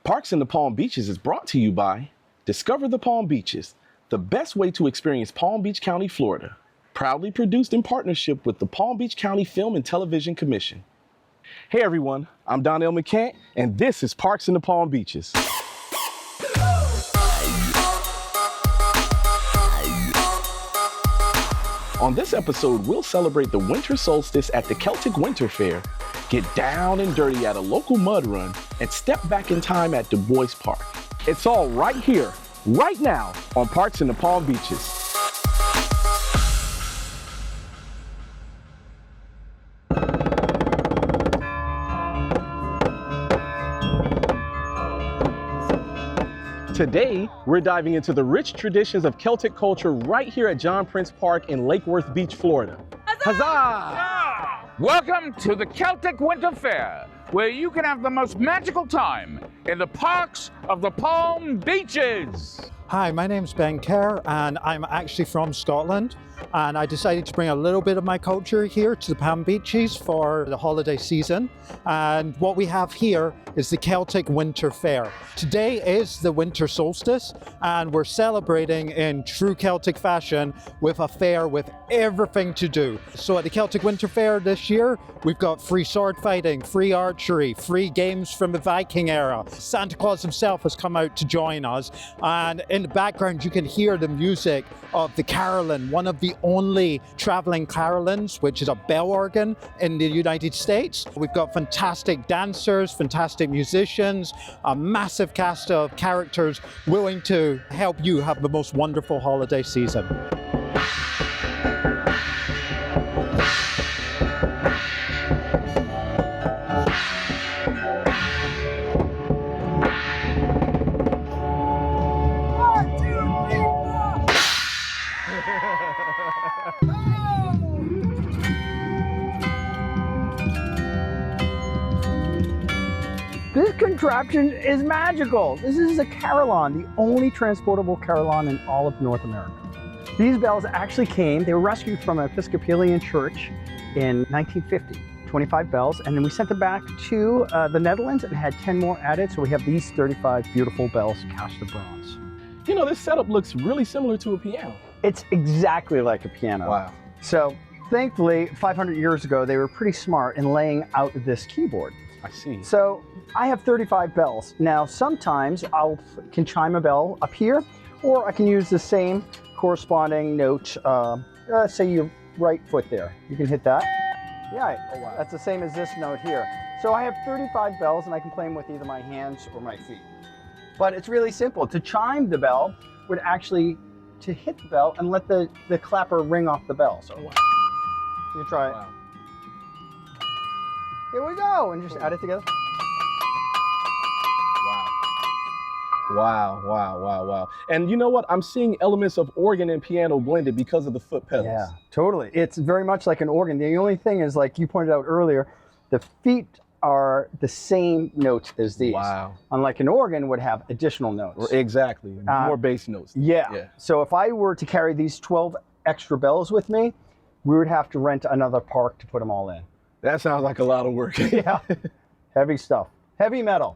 Parks in the Palm Beaches is brought to you by Discover the Palm Beaches, the best way to experience Palm Beach County, Florida. Proudly produced in partnership with the Palm Beach County Film and Television Commission. Hey everyone, I'm Donnell McCant, and this is Parks in the Palm Beaches. On this episode, we'll celebrate the winter solstice at the Celtic Winter Fair, get down and dirty at a local mud run, and step back in time at Du Bois Park. It's all right here, right now, on Parks in the Palm Beaches. Today, we're diving into the rich traditions of Celtic culture right here at John Prince Park in Lake Worth Beach, Florida. Huzzah! Huzzah! Welcome to the Celtic Winter Fair, where you can have the most magical time in the parks of the Palm Beaches. Hi, my name's Ben Kerr, and I'm actually from Scotland, and I decided to bring a little bit of my culture here to the Palm Beaches for the holiday season. And what we have here is the Celtic Winter Fair. Today is the winter solstice, and we're celebrating in true Celtic fashion with a fair with everything to do. So at the Celtic Winter Fair this year, we've got free sword fighting, free archery, free games from the Viking era. Santa Claus himself has come out to join us, and in the background you can hear the music of the carillon, one of the only traveling carillons, which is a bell organ in the United States. We've got fantastic dancers, fantastic musicians, a massive cast of characters willing to help you have the most wonderful holiday season. This contraption is magical. This is a carillon, the only transportable carillon in all of North America. These bells actually they were rescued from an Episcopalian church in 1950, 25 bells, and then we sent them back to the Netherlands and had 10 more added, so we have these 35 beautiful bells cast of bronze. You know, this setup looks really similar to a piano. It's exactly like a piano. Wow. So thankfully, 500 years ago, they were pretty smart in laying out this keyboard. I see. So I have 35 bells. Now, sometimes I can chime a bell up here, or I can use the same corresponding note, say your right foot there. You can hit that. Yeah, Oh, wow. That's the same as this note here. So I have 35 bells, and I can play them with either my hands or my feet. But it's really simple. To chime the bell would actually to hit the bell and let the clapper ring off the bell. So Wow. you try it. Wow. Here we go, and just add it together. Wow, wow, wow, wow. And you know what? I'm seeing elements of organ and piano blended because of the foot pedals. Yeah, totally. It's very much like an organ. The only thing is, like you pointed out earlier, the feet are the same notes as these. Wow. Unlike an organ would have additional notes. Exactly. More bass notes. Yeah. So if I were to carry these 12 extra bells with me, we would have to rent another park to put them all in. That sounds like a lot of work. Yeah. Heavy stuff. Heavy metal.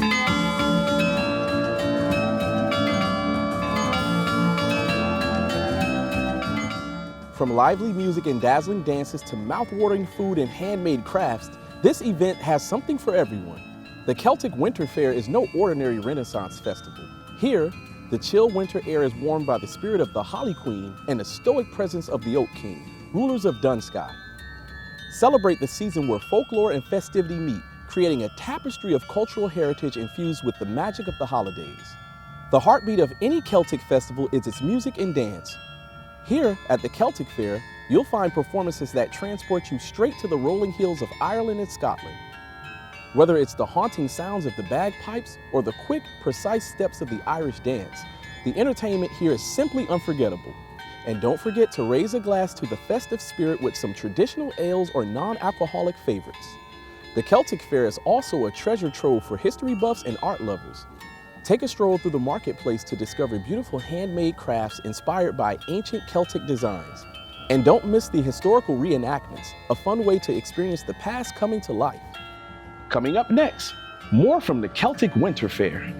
From lively music and dazzling dances to mouth-watering food and handmade crafts, this event has something for everyone. The Celtic Winter Fair is no ordinary Renaissance festival. Here, the chill winter air is warmed by the spirit of the Holly Queen and the stoic presence of the Oak King, rulers of Dunsky. Celebrate the season where folklore and festivity meet, creating a tapestry of cultural heritage infused with the magic of the holidays. The heartbeat of any Celtic festival is its music and dance. Here at the Celtic Fair, you'll find performances that transport you straight to the rolling hills of Ireland and Scotland. Whether it's the haunting sounds of the bagpipes or the quick, precise steps of the Irish dance, the entertainment here is simply unforgettable. And don't forget to raise a glass to the festive spirit with some traditional ales or non-alcoholic favorites. The Celtic Fair is also a treasure trove for history buffs and art lovers. Take a stroll through the marketplace to discover beautiful handmade crafts inspired by ancient Celtic designs. And don't miss the historical reenactments, a fun way to experience the past coming to life. Coming up next, more from the Celtic Winter Fair.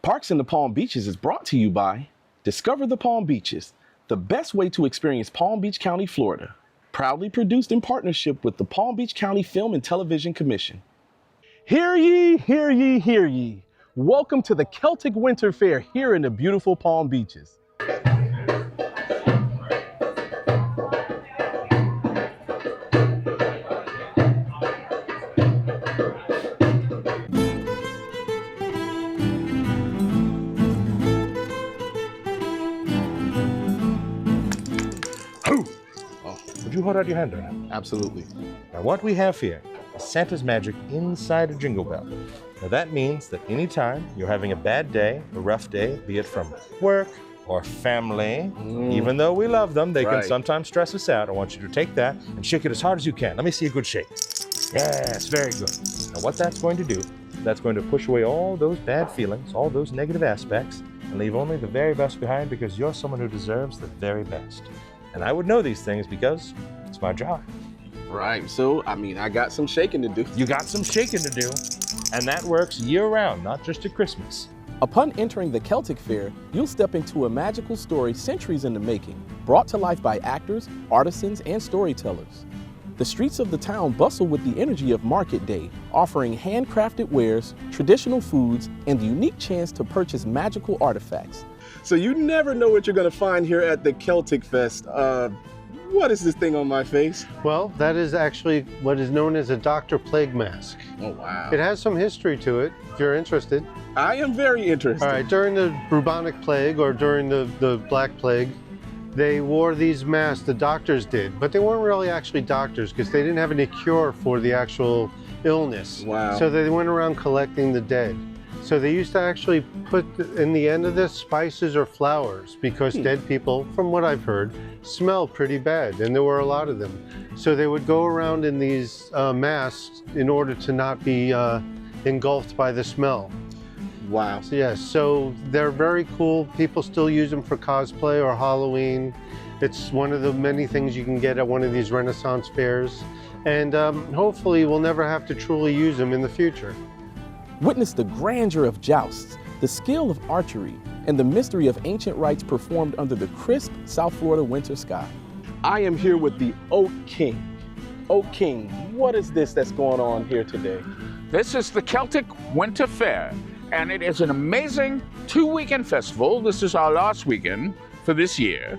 Parks in the Palm Beaches is brought to you by Discover the Palm Beaches, the best way to experience Palm Beach County, Florida. Proudly produced in partnership with the Palm Beach County Film and Television Commission. Hear ye, hear ye, hear ye. Welcome to the Celtic Winter Fair here in the beautiful Palm Beaches. Would you hold out your hand right now? Absolutely. Now what we have here is Santa's magic inside a jingle bell. Now that means that anytime you're having a bad day, a rough day, be it from work or family, even though we love them, they can sometimes stress us out. I want you to take that and shake it as hard as you can. Let me see a good shake. Yes, very good. Now what that's going to do, that's going to push away all those bad feelings, all those negative aspects, and leave only the very best behind because you're someone who deserves the very best. And I would know these things because it's my job. Right, so, I got some shaking to do. You got some shaking to do, and that works year-round, not just at Christmas. Upon entering the Celtic Fair, you'll step into a magical story centuries in the making, brought to life by actors, artisans, and storytellers. The streets of the town bustle with the energy of Market Day, offering handcrafted wares, traditional foods, and the unique chance to purchase magical artifacts. So you never know what you're going to find here at the Celtic Fest. What is this thing on my face? Well, that is actually what is known as a Dr. Plague mask. Oh, wow. It has some history to it, if you're interested. I am very interested. All right, during the bubonic plague or during the Black Plague, they wore these masks, the doctors did, but they weren't really actually doctors because they didn't have any cure for the actual illness. Wow. So they went around collecting the dead. So they used to actually put in the end of this spices or flowers because dead people, from what I've heard, smell pretty bad, and there were a lot of them. So they would go around in these masks in order to not be engulfed by the smell. Wow. So, yes, so they're very cool. People still use them for cosplay or Halloween. It's one of the many things you can get at one of these Renaissance fairs. And hopefully we'll never have to truly use them in the future. Witness the grandeur of jousts, the skill of archery, and the mystery of ancient rites performed under the crisp South Florida winter sky. I am here with the Oak King. Oak King, what is this that's going on here today? This is the Celtic Winter Fair, and it is an amazing two-weekend festival. This is our last weekend for this year,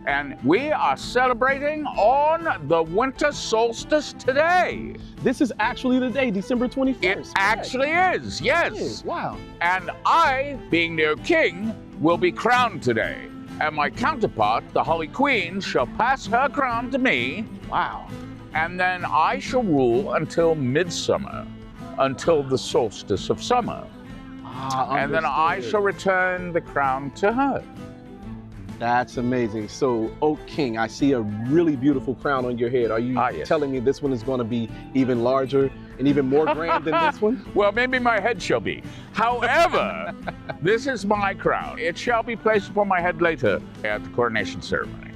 and we are celebrating on the winter solstice today. This is actually the day, December 21st. It actually is, yes. Wow. And I, being their king, will be crowned today. And my counterpart, the Holly Queen, shall pass her crown to me. Wow. And then I shall rule until midsummer, until the solstice of summer. And then I shall return the crown to her. That's amazing. So, Oak King, I see a really beautiful crown on your head. Are you telling me this one is going to be even larger and even more grand than this one? Well, maybe my head shall be. However, this is my crown. It shall be placed upon my head later at the coronation ceremony.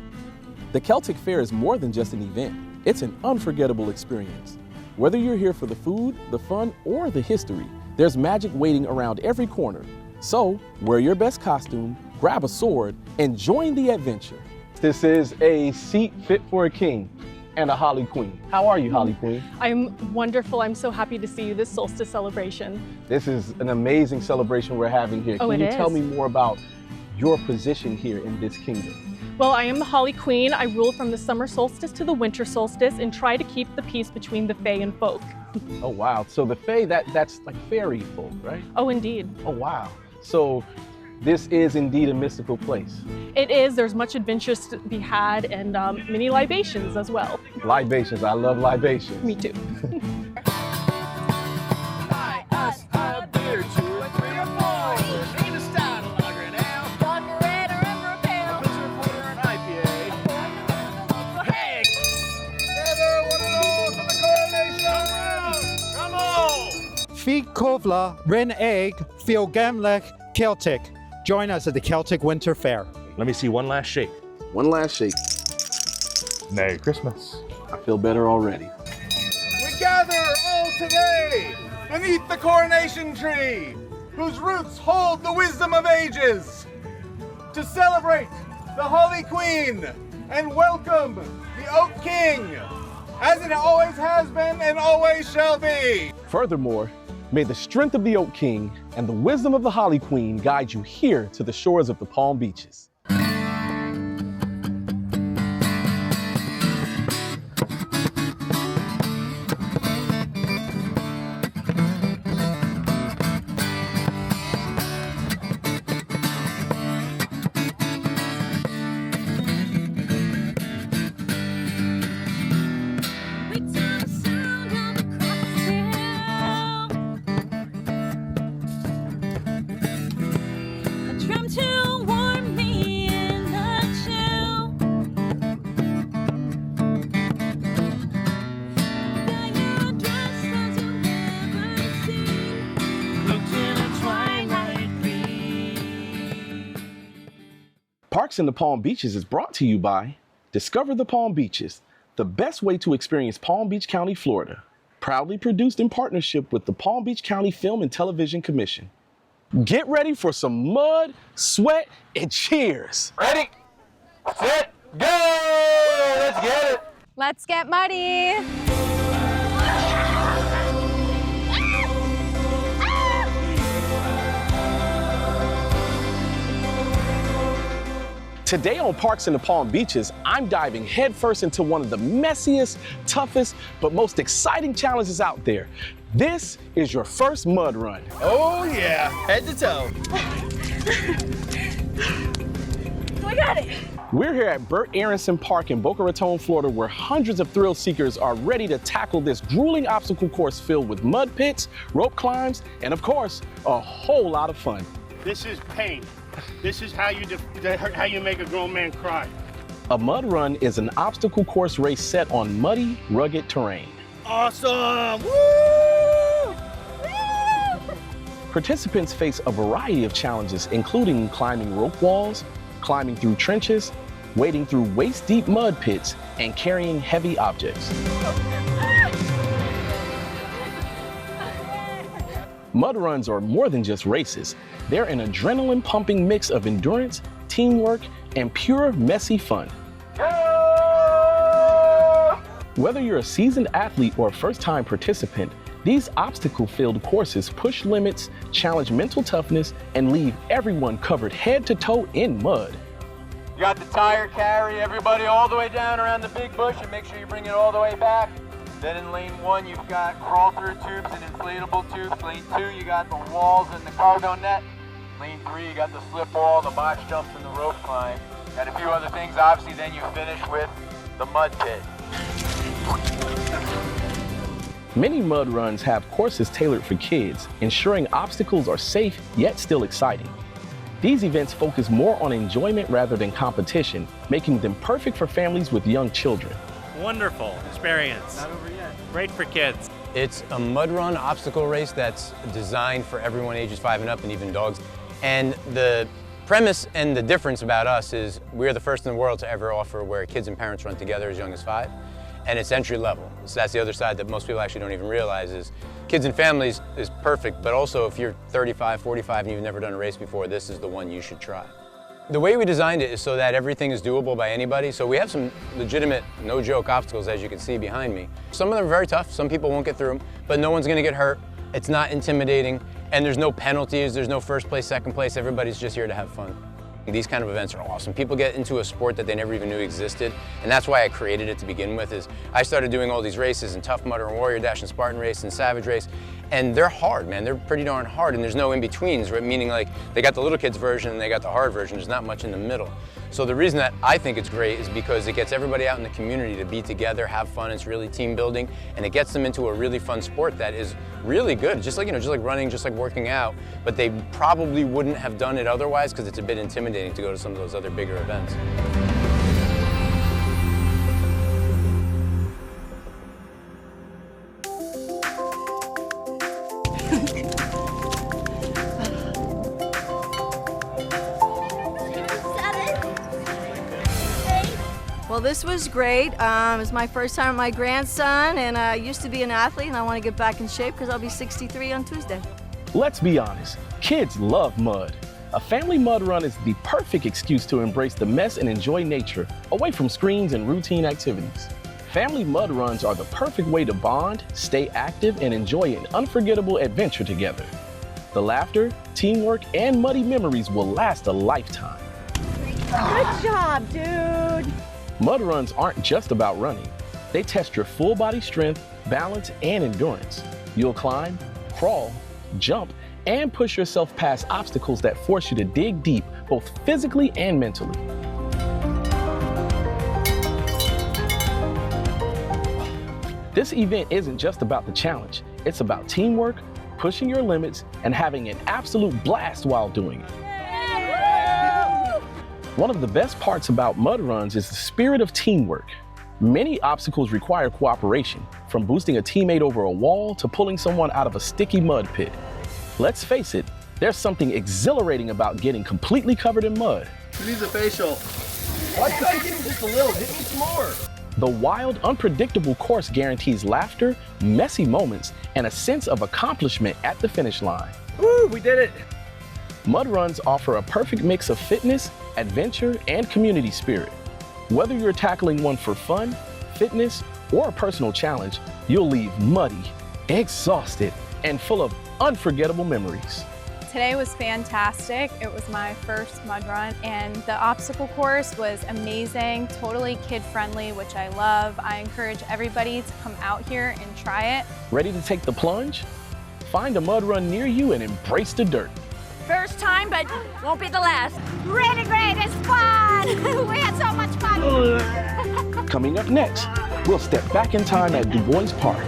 The Celtic Fair is more than just an event. It's an unforgettable experience. Whether you're here for the food, the fun, or the history, there's magic waiting around every corner. So, wear your best costume, grab a sword, and join the adventure. This is a seat fit for a king and a Holly Queen. How are you, Holly Queen? I'm wonderful. I'm so happy to see you this solstice celebration. This is an amazing celebration we're having here. Can you tell me more about your position here in this kingdom? Well, I am the Holly Queen. I rule from the summer solstice to the winter solstice and try to keep the peace between the Fae and folk. Oh, wow. So the Fae, that's like fairy folk, right? Oh, indeed. Oh, wow. So this is indeed a mystical place. It is. There's much adventure to be had and many libations as well. Libations. I love libations. Me too. Fi Kovla, Rin Egg, Feel Gamlech, Celtic. Join us at the Celtic Winter Fair. Let me see one last shake. One last shake. Merry Christmas. I feel better already. We gather all today beneath the coronation tree. whose roots hold the wisdom of ages, to celebrate the Holly Queen and welcome the Oak King, as it always has been and always shall be. Furthermore, may the strength of the Oak King and the wisdom of the Holly Queen guide you here to the shores of the Palm Beaches. Parks in the Palm Beaches is brought to you by Discover the Palm Beaches, the best way to experience Palm Beach County, Florida. Proudly produced in partnership with the Palm Beach County Film and Television Commission. Get ready for some mud, sweat, and cheers. Ready, set, go! Let's get it. Let's get muddy. Today on Parks in the Palm Beaches, I'm diving headfirst into one of the messiest, toughest, but most exciting challenges out there. This is your first mud run. Oh yeah, head to toe. We got it. We're here at Burt Aronson Park in Boca Raton, Florida, where hundreds of thrill seekers are ready to tackle this grueling obstacle course filled with mud pits, rope climbs, and of course, a whole lot of fun. This is pain. This is how you make a grown man cry. A mud run is an obstacle course race set on muddy, rugged terrain. Awesome! Woo! Participants face a variety of challenges, including climbing rope walls, climbing through trenches, wading through waist-deep mud pits, and carrying heavy objects. Mud runs are more than just races. They're an adrenaline-pumping mix of endurance, teamwork, and pure, messy fun. Whether you're a seasoned athlete or a first-time participant, these obstacle-filled courses push limits, challenge mental toughness, and leave everyone covered head to toe in mud. You got the tire carry everybody all the way down around the big bush and make sure you bring it all the way back. Then in lane 1, you've got crawl through tubes and inflatable tubes. Lane 2, you got the walls and the cargo net. Lane 3, you got the slip wall, the box jumps, and the rope climb. And a few other things, obviously, then you finish with the mud pit. Many mud runs have courses tailored for kids, ensuring obstacles are safe yet still exciting. These events focus more on enjoyment rather than competition, making them perfect for families with young children. Wonderful experience. Not over yet. Great for kids. It's a mud run obstacle race that's designed for everyone ages 5 and up and even dogs. And the premise and the difference about us is we're the first in the world to ever offer where kids and parents run together as young as 5. And it's entry level. So that's the other side that most people actually don't even realize is kids and families is perfect, but also if you're 35, 45 and you've never done a race before, this is the one you should try. The way we designed it is so that everything is doable by anybody. So we have some legitimate, no joke obstacles as you can see behind me. Some of them are very tough, some people won't get through them, but no one's gonna get hurt. It's not intimidating, and there's no penalties, there's no first place, second place, everybody's just here to have fun. These kind of events are awesome. People get into a sport that they never even knew existed, and that's why I created it to begin with. Is I started doing all these races in Tough Mudder and Warrior Dash and Spartan Race and Savage Race, and they're hard, man. They're pretty darn hard, and there's no in-betweens, right? Meaning like they got the little kids version and they got the hard version. There's not much in the middle. So the reason that I think it's great is because it gets everybody out in the community to be together, have fun. It's really team building, and it gets them into a really fun sport that is really good. Just like, you know, just like running, just like working out, but they probably wouldn't have done it otherwise because it's a bit intimidating to go to some of those other bigger events. Well, this was great. It's my first time with my grandson, and I used to be an athlete, and I want to get back in shape because I'll be 63 on Tuesday. Let's be honest, kids love mud. A family mud run is the perfect excuse to embrace the mess and enjoy nature, away from screens and routine activities. Family mud runs are the perfect way to bond, stay active, and enjoy an unforgettable adventure together. The laughter, teamwork, and muddy memories will last a lifetime. Good job, dude. Mud runs aren't just about running. They test your full body strength, balance, and endurance. You'll climb, crawl, jump, and push yourself past obstacles that force you to dig deep, both physically and mentally. This event isn't just about the challenge. It's about teamwork, pushing your limits, and having an absolute blast while doing it. One of the best parts about mud runs is the spirit of teamwork. Many obstacles require cooperation, from boosting a teammate over a wall to pulling someone out of a sticky mud pit. Let's face it, there's something exhilarating about getting completely covered in mud. Who needs a facial? Why can't I get him just a little? Hit me some more. The wild, unpredictable course guarantees laughter, messy moments, and a sense of accomplishment at the finish line. Woo, we did it. Mud runs offer a perfect mix of fitness, adventure, and community spirit. Whether you're tackling one for fun, fitness, or a personal challenge, you'll leave muddy, exhausted, and full of unforgettable memories. Today was fantastic. It was my first mud run, and the obstacle course was amazing, totally kid-friendly, which I love. I encourage everybody to come out here and try it. Ready to take the plunge? Find a mud run near you and embrace the dirt. First time, but won't be the last. Really great, it's fun! We had so much fun! Coming up next, we'll step back in time at Du Bois Park.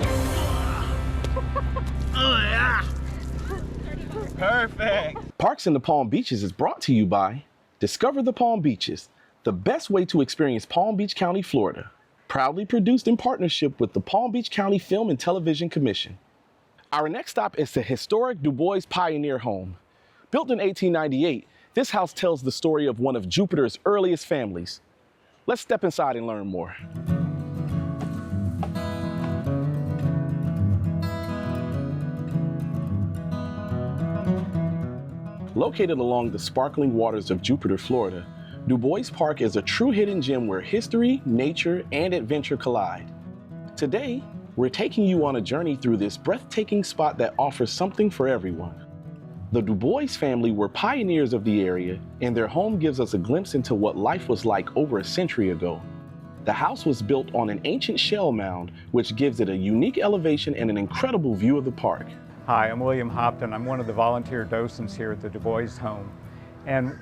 Perfect. Parks in the Palm Beaches is brought to you by Discover the Palm Beaches, the best way to experience Palm Beach County, Florida. Proudly produced in partnership with the Palm Beach County Film and Television Commission. Our next stop is the historic Du Bois Pioneer Home. Built in 1898, this house tells the story of one of Jupiter's earliest families. Let's step inside and learn more. Located along the sparkling waters of Jupiter, Florida, Du Bois Park is a true hidden gem where history, nature, and adventure collide. Today, we're taking you on a journey through this breathtaking spot that offers something for everyone. The Du Bois family were pioneers of the area, and their home gives us a glimpse into what life was like over a century ago. The house was built on an ancient shell mound, which gives it a unique elevation and an incredible view of the park. Hi, I'm William Hopton. I'm one of the volunteer docents here at the Du Bois home. And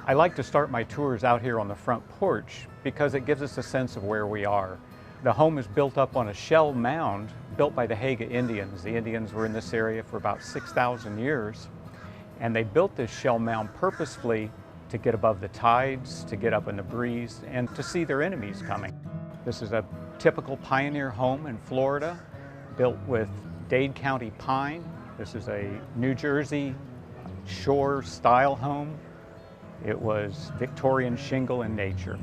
I like to start my tours out here on the front porch because it gives us a sense of where we are. The home is built up on a shell mound built by the Haga Indians. The Indians were in this area for about 6,000 years. And they built this shell mound purposefully to get above the tides, to get up in the breeze, and to see their enemies coming. This is a typical pioneer home in Florida, built with Dade County pine. This is a New Jersey shore style home. It was Victorian shingle in nature.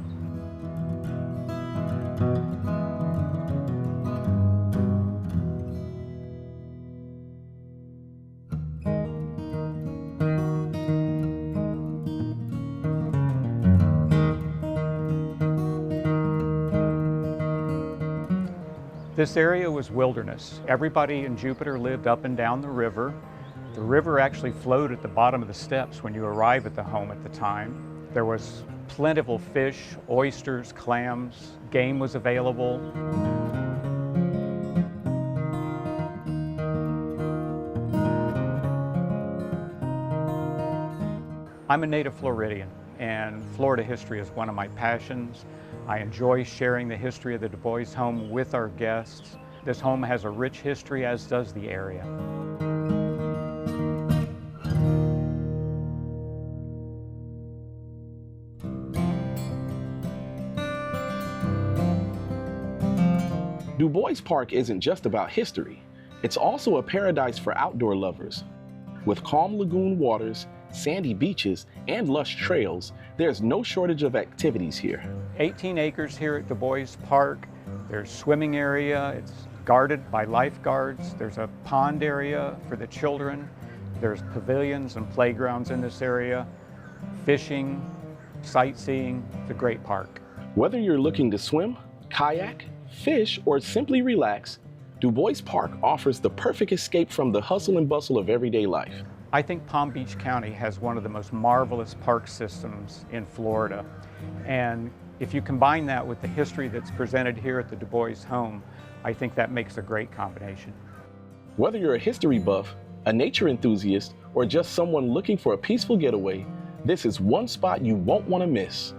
This area was wilderness. Everybody in Jupiter lived up and down the river. The river actually flowed at the bottom of the steps when you arrive at the home at the time. There was plentiful fish, oysters, clams, game was available. I'm a native Floridian, and Florida history is one of my passions. I enjoy sharing the history of the Du Bois home with our guests. This home has a rich history, as does the area. Du Bois Park isn't just about history. It's also a paradise for outdoor lovers. With calm lagoon waters, sandy beaches, and lush trails, there's no shortage of activities here. 18 acres here at Du Bois Park. There's swimming area. It's guarded by lifeguards. There's a pond area for the children. There's pavilions and playgrounds in this area, fishing, sightseeing. It's a great park. Whether you're looking to swim, kayak, fish, or simply relax, Du Bois Park offers the perfect escape from the hustle and bustle of everyday life. I think Palm Beach County has one of the most marvelous park systems in Florida. And if you combine that with the history that's presented here at the Du Bois home, I think that makes a great combination. Whether you're a history buff, a nature enthusiast, or just someone looking for a peaceful getaway, this is one spot you won't want to miss.